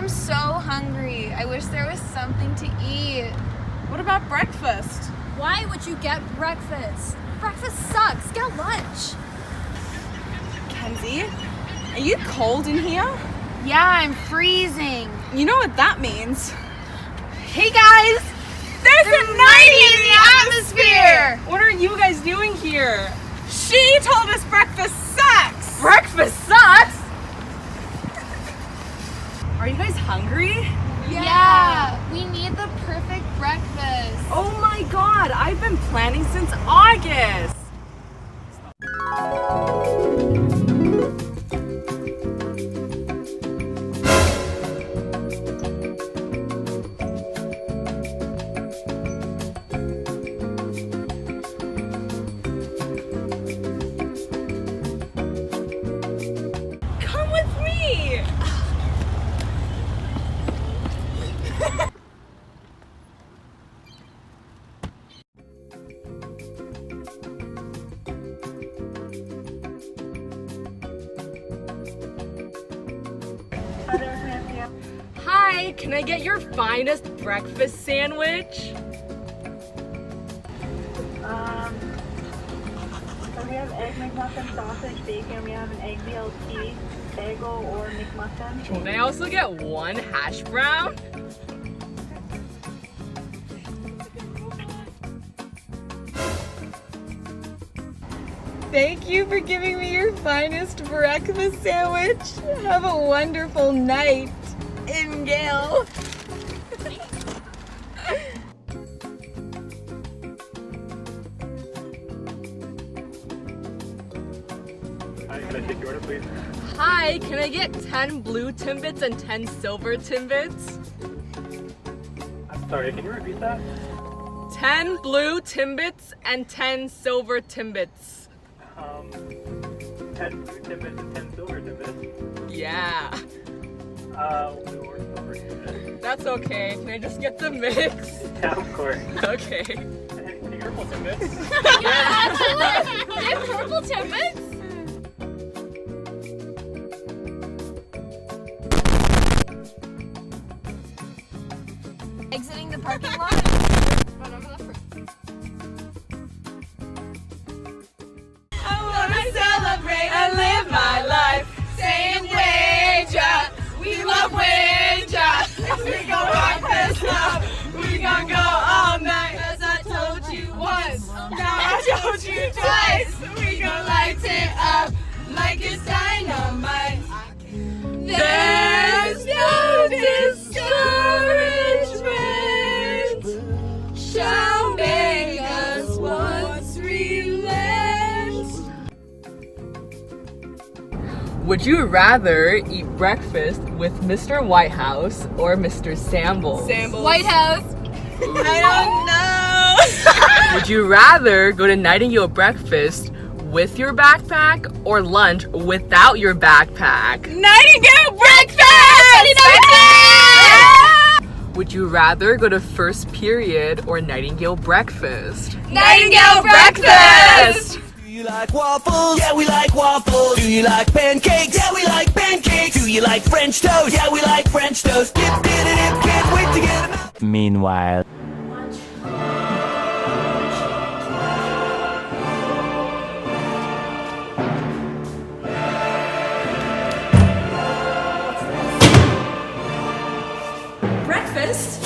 I'm so hungry. I wish there was something to eat. What about breakfast? Why would you get breakfast? Breakfast sucks. Get lunch. Kenzie, are you cold in here? Yeah, I'm freezing. You know what that means. Hey guys! There's a night in the atmosphere! What are you guys doing here? She told us breakfast sucks! Breakfast sucks? Are you guys hungry? Yeah, we need the perfect breakfast. Oh my god, I've been planning since August! Come with me! Hi, can I get your finest breakfast sandwich? So we have egg McMuffin, sausage, bacon. We have an egg BLT, bagel, or McMuffin. Can I also get one hash brown? Thank you for giving me your finest breakfast sandwich. Have a wonderful night, Nightingale. Hi, can I take your order, please? Hi, can I get 10 blue Timbits and 10 silver Timbits? I'm sorry, can you repeat that? 10 blue Timbits and 10 silver Timbits. 10 blue Timbits and 10 silver Timbits. Yeah, Blue or silver Timbits. that's okay. Can I just get the mix? Yeah, of course. Okay. And purple Timbits. Get purple Timbits? Exiting the parking lot? I wanna celebrate and live my life. Saying wager, we love wager. We gon' rock this love, we gon' go all night. As I told you once, now I told you twice. We gon' light it up like it's dynamite. There's no discouragement shall make us once relent. Would you rather eat breakfast with Mr. Whitehouse or Mr. Sambles? White House. I don't know. Would you rather go to Nightingale Breakfast with your backpack or lunch without your backpack? Nightingale Breakfast! Would you rather go to first period or Nightingale Breakfast? Nightingale Breakfast! Do you like waffles? Yeah, we like waffles. Do you like pancakes? Yeah, we like pancakes. Do you like French toast? Yeah, we like French toast. Dip, dip, dip, can't wait to get 'em out. Meanwhile. Breakfast?